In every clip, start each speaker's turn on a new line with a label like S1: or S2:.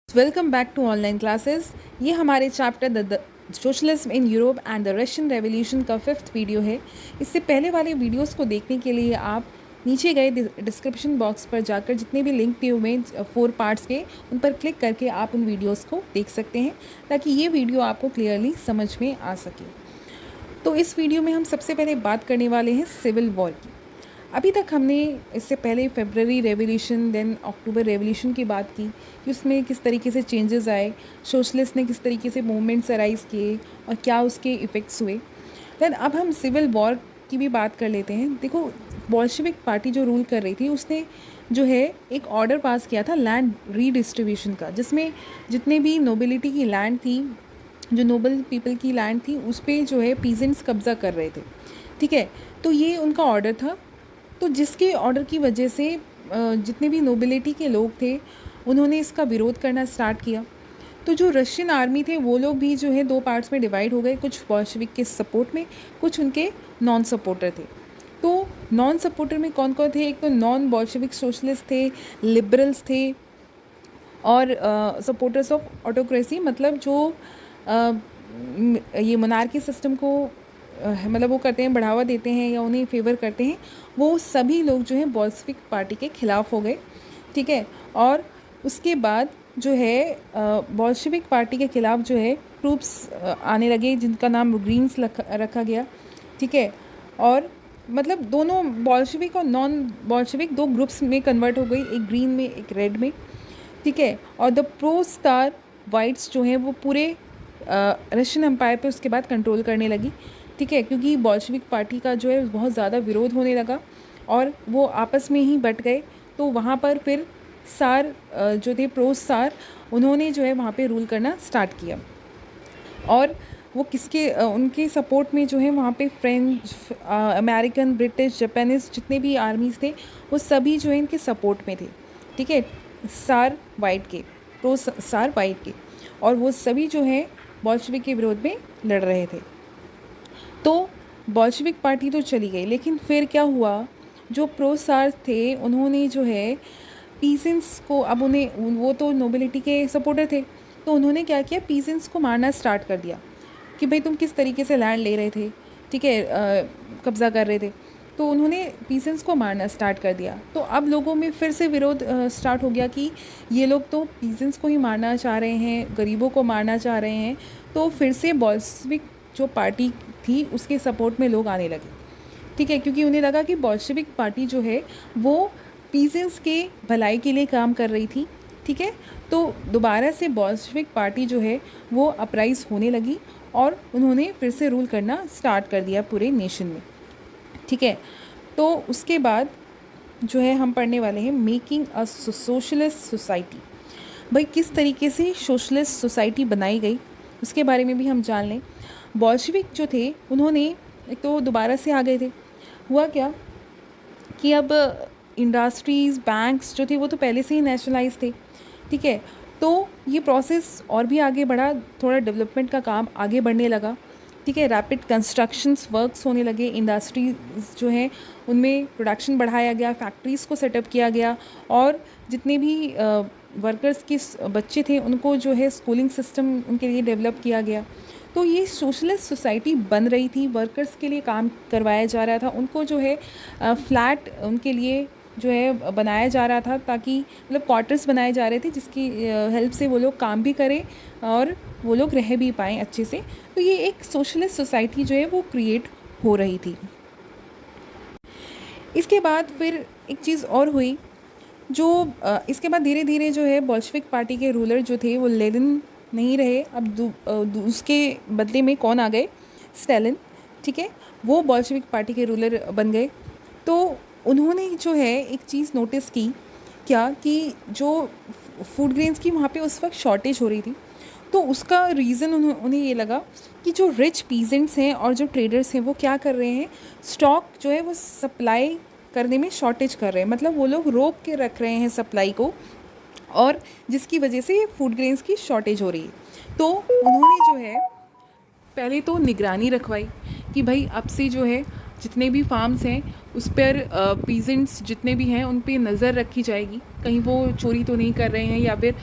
S1: Welcome back to online classes. ये हमारे chapter the socialism in Europe and the Russian revolution का 5th video है। इससे पहले वाले वीडियोस को देखने के लिए आप नीचे गए डिस्क्रिप्शन बॉक्स पर जाकर जितने भी लिंक दिए हुए हैं 4 पार्ट्स के, उन पर क्लिक करके आप उन वीडियोस को देख सकते हैं ताकि ये वीडियो आपको क्लियरली समझ में आ सके। तो इस वीडियो में हम सबसे पहले बात करने वाले हैं सिविल वॉर की। अभी तक हमने इससे पहले फरवरी रेवोल्यूशन देन अक्टूबर रेवोल्यूशन की बात की कि उसमें किस तरीके से चेंजेस आए, सोशलिस्ट ने किस तरीके से मूवमेंट्स अराइज़ किए और क्या उसके इफ़ेक्ट्स हुए। देन अब हम सिविल वॉर की भी बात कर लेते हैं। देखो, बोल्शेविक पार्टी जो रूल कर रही थी उसने जो है एक ऑर्डर पास किया था लैंड रीडिस्ट्रीब्यूशन का, जिसमें जितने भी नोबिलिटी की लैंड थी, जो नोबल पीपल की लैंड थी, उस पर जो है पीजेंट्स कब्ज़ा कर रहे थे। ठीक है, तो ये उनका ऑर्डर था। तो जिसके ऑर्डर की वजह से जितने भी नोबिलिटी के लोग थे उन्होंने इसका विरोध करना स्टार्ट किया। तो जो रशियन आर्मी थे वो लोग भी जो है 2 पार्ट्स में डिवाइड हो गए, कुछ बोल्शेविक के सपोर्ट में, कुछ उनके नॉन सपोर्टर थे। तो नॉन सपोर्टर में कौन कौन थे? एक तो नॉन बोल्शेविक सोशलिस्ट थे, लिबरल्स थे और सपोर्टर्स ऑफ ऑटोक्रेसी, मतलब जो ये मोनार्की सिस्टम को मतलब वो करते हैं, बढ़ावा देते हैं या उन्हें फेवर करते हैं, वो सभी लोग जो हैं बोल्शेविक पार्टी के ख़िलाफ़ हो गए। ठीक है, और उसके बाद जो है बोल्शेविक पार्टी के ख़िलाफ़ जो है ट्रूप्स आने लगे जिनका नाम ग्रीन्स रखा गया। ठीक है, और मतलब दोनों बोल्शेविक और नॉन बोल्शेविक 2 ग्रुप्स में कन्वर्ट हो गई, एक ग्रीन में एक रेड में। ठीक है, और द प्रो स्टार वाइट्स जो हैं वो पूरे रशियन एम्पायर पे उसके बाद कंट्रोल करने लगी। ठीक है, क्योंकि बोल्शेविक पार्टी का जो है बहुत ज़्यादा विरोध होने लगा और वो आपस में ही बट गए। तो वहाँ पर फिर सार जो थे प्रो सार, उन्होंने जो है वहाँ पे रूल करना स्टार्ट किया। और वो किसके उनके सपोर्ट में जो है वहाँ पे फ्रेंच, अमेरिकन, ब्रिटिश, जापानीज़ जितने भी आर्मीज़ थे वो सभी जो है इनके सपोर्ट में थे। ठीक है, सार वाइट के, प्रो सार वाइट के, और वो सभी जो है बोल्शेविक के विरोध में लड़ रहे थे। तो बोल्शेविक पार्टी तो चली गई, लेकिन फिर क्या हुआ, जो प्रो सार थे उन्होंने जो है पीसेंट्स को, अब उन्हें, वो तो नोबिलिटी के सपोर्टर थे, तो उन्होंने क्या किया, पीसेंट्स को मारना स्टार्ट कर दिया कि भाई तुम किस तरीके से लैंड ले रहे थे, ठीक है, कब्ज़ा कर रहे थे। तो उन्होंने पीसेंट्स को मारना स्टार्ट कर दिया। तो अब लोगों में फिर से विरोध स्टार्ट हो गया कि ये लोग तो पीसेंट्स को ही मारना चाह रहे हैं, गरीबों को मारना चाह रहे हैं। तो फिर से बोल्शेविक जो पार्टी थी उसके सपोर्ट में लोग आने लगे। ठीक है, क्योंकि उन्हें लगा कि बोल्शेविक पार्टी जो है वो पीसेंट्स के भलाई के लिए काम कर रही थी। ठीक है, तो दोबारा से बोल्शेविक पार्टी जो है वो अपराइज होने लगी और उन्होंने फिर से रूल करना स्टार्ट कर दिया पूरे नेशन में। ठीक है, तो उसके बाद जो है हम पढ़ने वाले हैं मेकिंग अ सोशलिस्ट सोसाइटी। भाई किस तरीके से सोशलिस्ट सोसाइटी बनाई गई उसके बारे में भी हम जान लें। बोल्शेविक जो थे उन्होंने एक तो दोबारा से आ गए थे। हुआ क्या कि अब इंडस्ट्रीज़, बैंक्स जो थे वो तो पहले से ही नेशनलाइज थे। ठीक है, तो ये प्रोसेस और भी आगे बढ़ा, थोड़ा डेवलपमेंट का काम आगे बढ़ने लगा। ठीक है, रैपिड कंस्ट्रक्शंस वर्क्स होने लगे, इंडस्ट्रीज़ जो हैं उनमें प्रोडक्शन बढ़ाया गया, फैक्ट्रीज़ को सेटअप किया गया और जितने भी वर्कर्स के बच्चे थे उनको जो है स्कूलिंग सिस्टम उनके लिए डेवलप किया गया। तो ये सोशलिस्ट सोसाइटी बन रही थी, वर्कर्स के लिए काम करवाया जा रहा था, उनको जो है फ्लैट उनके लिए जो है बनाया जा रहा था, ताकि मतलब क्वार्टर्स बनाए जा रहे थे जिसकी हेल्प से वो लोग काम भी करें और वो लोग रह भी पाएँ अच्छे से। तो ये एक सोशलिस्ट सोसाइटी जो है वो क्रिएट हो रही थी। इसके बाद फिर एक चीज़ और हुई, जो इसके बाद धीरे धीरे जो है बोल्शेविक पार्टी के रूलर जो थे वो लेनिन नहीं रहे। अब उसके बदले में कौन आ गए? स्टालिन। ठीक है, वो बोल्शेविक पार्टी के रूलर बन गए। तो उन्होंने जो है एक चीज़ नोटिस की, क्या कि जो फूड ग्रेन्स की वहाँ पे उस वक्त शॉर्टेज हो रही थी, तो उसका रीज़न उन्हें ये लगा कि जो रिच पीजेंट्स हैं और जो ट्रेडर्स हैं वो क्या कर रहे हैं, स्टॉक जो है वो सप्लाई करने में शॉर्टेज कर रहे हैं, मतलब वो लोग रोक के रख रहे हैं सप्लाई को, और जिसकी वजह से फूड ग्रेन्स की शॉर्टेज हो रही है। तो उन्होंने जो है पहले तो निगरानी रखवाई कि भाई अब से जो है जितने भी फार्म्स हैं उस पर पीजेंट्स जितने भी हैं उन पे नज़र रखी जाएगी, कहीं वो चोरी तो नहीं कर रहे हैं या फिर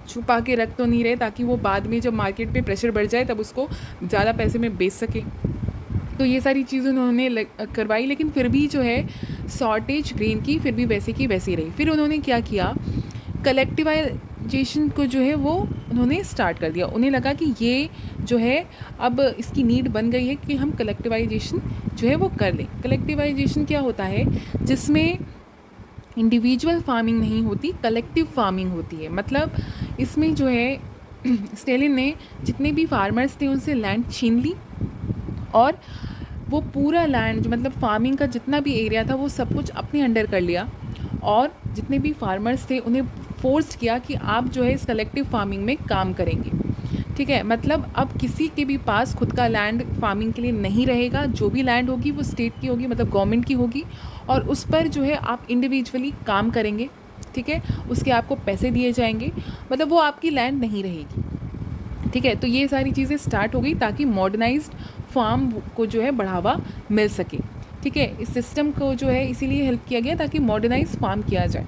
S1: छुपा के रख तो नहीं रहे ताकि वो बाद में जब मार्केट पे प्रेशर बढ़ जाए तब उसको ज़्यादा पैसे में बेच सके। तो ये सारी चीज़ उन्होंने करवाई, लेकिन फिर भी जो है शॉर्टेज ग्रेन की फिर भी वैसे की वैसी रही। फिर उन्होंने क्या किया, कलेक्टिवाइजेशन को जो है वो उन्होंने स्टार्ट कर दिया। उन्हें लगा कि ये जो है अब इसकी नीड बन गई है कि हम कलेक्टिवाइजेशन जो है वो कर लें। कलेक्टिवाइजेशन क्या होता है, जिसमें इंडिविजुअल फार्मिंग नहीं होती, कलेक्टिव फार्मिंग होती है। मतलब इसमें जो है स्टेलिन ने जितने भी फार्मर्स थे उनसे लैंड छीन ली और वो पूरा लैंड मतलब फार्मिंग का जितना भी एरिया था वो सब कुछ अपने अंडर कर लिया, और जितने भी फार्मर्स थे उन्हें फोर्स किया कि आप जो है इस कलेक्टिव फार्मिंग में काम करेंगे। ठीक है, मतलब अब किसी के भी पास खुद का लैंड फार्मिंग के लिए नहीं रहेगा। जो भी लैंड होगी वो स्टेट की होगी, मतलब गवर्नमेंट की होगी, और उस पर जो है आप इंडिविजुअली काम करेंगे। ठीक है, उसके आपको पैसे दिए जाएंगे, मतलब वो आपकी लैंड नहीं रहेगी। ठीक है, तो ये सारी चीज़ें स्टार्ट हो गई ताकि मॉडर्नाइज्ड फार्म को जो है बढ़ावा मिल सके। ठीक है, इस सिस्टम को जो है इसीलिए हेल्प किया गया ताकि मॉडर्नाइज फार्म किया जाए।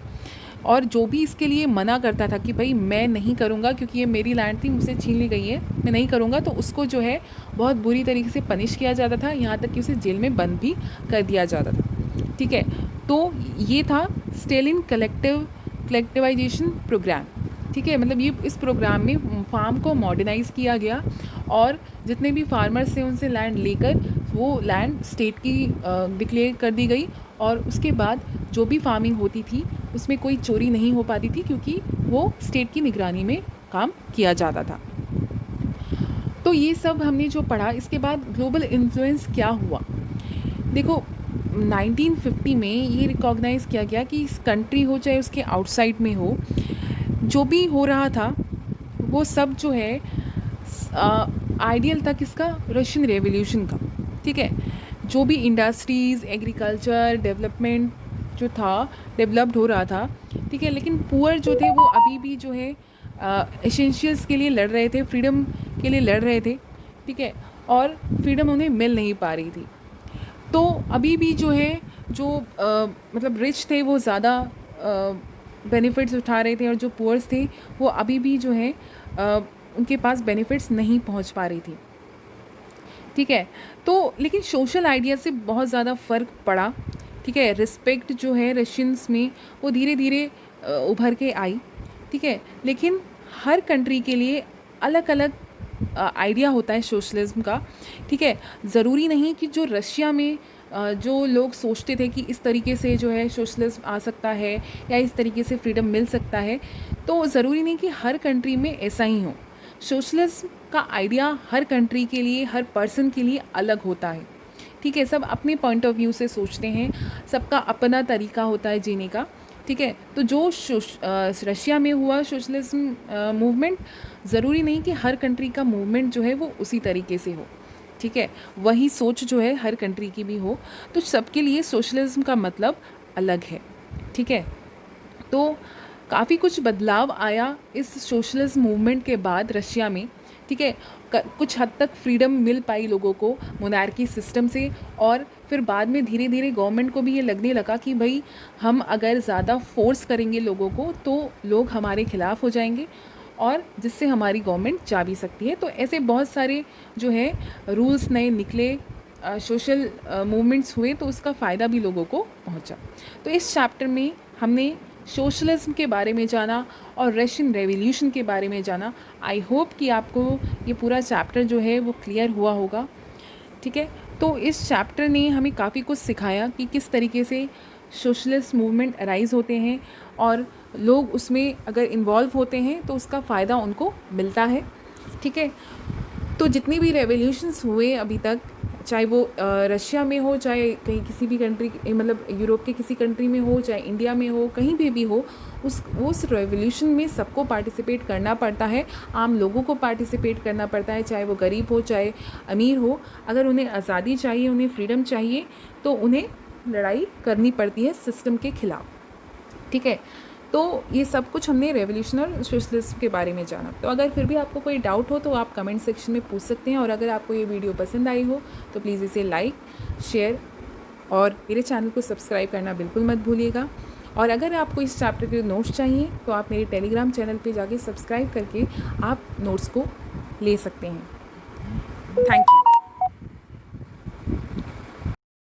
S1: और जो भी इसके लिए मना करता था कि भाई मैं नहीं करूँगा क्योंकि ये मेरी लैंड थी, मुझसे छीन ली गई है, मैं नहीं करूँगा, तो उसको जो है बहुत बुरी तरीके से पनिश किया जाता था, यहाँ तक कि उसे जेल में बंद भी कर दिया जाता था। ठीक है, तो ये था स्टेलिन कलेक्टिवाइजेशन प्रोग्राम। ठीक है, मतलब ये इस प्रोग्राम में फार्म को मॉडर्नाइज़ किया गया और जितने भी फार्मर्स थे उनसे लैंड लेकर वो लैंड स्टेट की डिक्लेयर कर दी गई, और उसके बाद जो भी फार्मिंग होती थी उसमें कोई चोरी नहीं हो पाती थी क्योंकि वो स्टेट की निगरानी में काम किया जाता था। तो ये सब हमने जो पढ़ा, इसके बाद ग्लोबल इन्फ्लुएंस क्या हुआ। देखो 1950 में ये रिकॉग्नाइज़ किया गया कि इस कंट्री हो चाहे उसके आउटसाइड में हो, जो भी हो रहा था वो सब जो है आइडियल था किसका, रशियन रेवोल्यूशन का। ठीक है, जो भी इंडस्ट्रीज़, एग्रीकल्चर, डेवलपमेंट जो था डेवलप्ड हो रहा था। ठीक है, लेकिन पुअर जो थे वो अभी भी जो है एसेंशियल्स के लिए लड़ रहे थे, फ्रीडम के लिए लड़ रहे थे। ठीक है, और फ्रीडम उन्हें मिल नहीं पा रही थी। तो अभी भी जो है जो मतलब रिच थे वो ज़्यादा बेनिफिट्स उठा रहे थे, और जो पुअर्स थे वो अभी भी जो है उनके पास बेनिफिट्स नहीं पहुंच पा रही थी। ठीक है, तो लेकिन सोशल आइडिया से बहुत ज़्यादा फ़र्क पड़ा। ठीक है, रिस्पेक्ट जो है रशियंस में वो धीरे धीरे उभर के आई। ठीक है, लेकिन हर कंट्री के लिए अलग अलग आइडिया होता है सोशलिज्म का। ठीक है, ज़रूरी नहीं कि जो रशिया में जो लोग सोचते थे कि इस तरीके से जो है सोशलिज्म आ सकता है या इस तरीके से फ्रीडम मिल सकता है, तो ज़रूरी नहीं कि हर कंट्री में ऐसा ही हो। सोशलिज्म का आइडिया हर कंट्री के लिए, हर पर्सन के लिए अलग होता है। ठीक है, सब अपने पॉइंट ऑफ व्यू से सोचते हैं, सबका अपना तरीका होता है जीने का। ठीक है, तो जो रशिया में हुआ सोशलिज्म मूवमेंट, ज़रूरी नहीं कि हर कंट्री का मूवमेंट जो है वो उसी तरीके से हो। ठीक है, वही सोच जो है हर कंट्री की भी हो, तो सबके लिए सोशलिज्म का मतलब अलग है। ठीक है, तो काफ़ी कुछ बदलाव आया इस सोशलिज्म मूवमेंट के बाद रशिया में। ठीक है, कुछ हद तक फ्रीडम मिल पाई लोगों को मोनार्की सिस्टम से, और फिर बाद में धीरे धीरे गवर्नमेंट को भी ये लगने लगा कि भाई हम अगर ज़्यादा फोर्स करेंगे लोगों को तो लोग हमारे खिलाफ़ हो जाएंगे, और जिससे हमारी गवर्नमेंट जा भी सकती है। तो ऐसे बहुत सारे जो है रूल्स नए निकले, सोशल मूवमेंट्स हुए, तो उसका फ़ायदा भी लोगों को पहुंचा। तो इस चैप्टर में हमने सोशलिज्म के बारे में जाना और रशियन रेवोल्यूशन के बारे में जाना। आई होप कि आपको ये पूरा चैप्टर जो है वो क्लियर हुआ होगा। ठीक है, तो इस चैप्टर ने हमें काफ़ी कुछ सिखाया कि किस तरीके से सोशलिस्ट मूवमेंट अराइज़ होते हैं, और लोग उसमें अगर इन्वॉल्व होते हैं तो उसका फ़ायदा उनको मिलता है। ठीक है, तो जितने भी रेवोल्यूशंस हुए अभी तक, चाहे वो रशिया में हो, चाहे कहीं किसी भी कंट्री, मतलब यूरोप के किसी कंट्री में हो, चाहे इंडिया में हो, कहीं पे भी हो, उस रेवोल्यूशन में सबको पार्टिसिपेट करना पड़ता है। आम लोगों को पार्टिसिपेट करना पड़ता है, चाहे वो गरीब हो चाहे अमीर हो। अगर उन्हें आज़ादी चाहिए, उन्हें फ्रीडम चाहिए, तो उन्हें लड़ाई करनी पड़ती है सिस्टम के ख़िलाफ़। ठीक है, तो ये सब कुछ हमने रेवोल्यूशन और सोशलिज्म के बारे में जाना। तो अगर फिर भी आपको कोई डाउट हो तो आप कमेंट सेक्शन में पूछ सकते हैं, और अगर आपको ये वीडियो पसंद आई हो तो प्लीज़ इसे लाइक, शेयर और मेरे चैनल को सब्सक्राइब करना बिल्कुल मत भूलिएगा। और अगर आपको इस चैप्टर के नोट्स चाहिए तो आप मेरे टेलीग्राम चैनल पे जाके सब्सक्राइब करके आप नोट्स को ले सकते हैं। Thank you.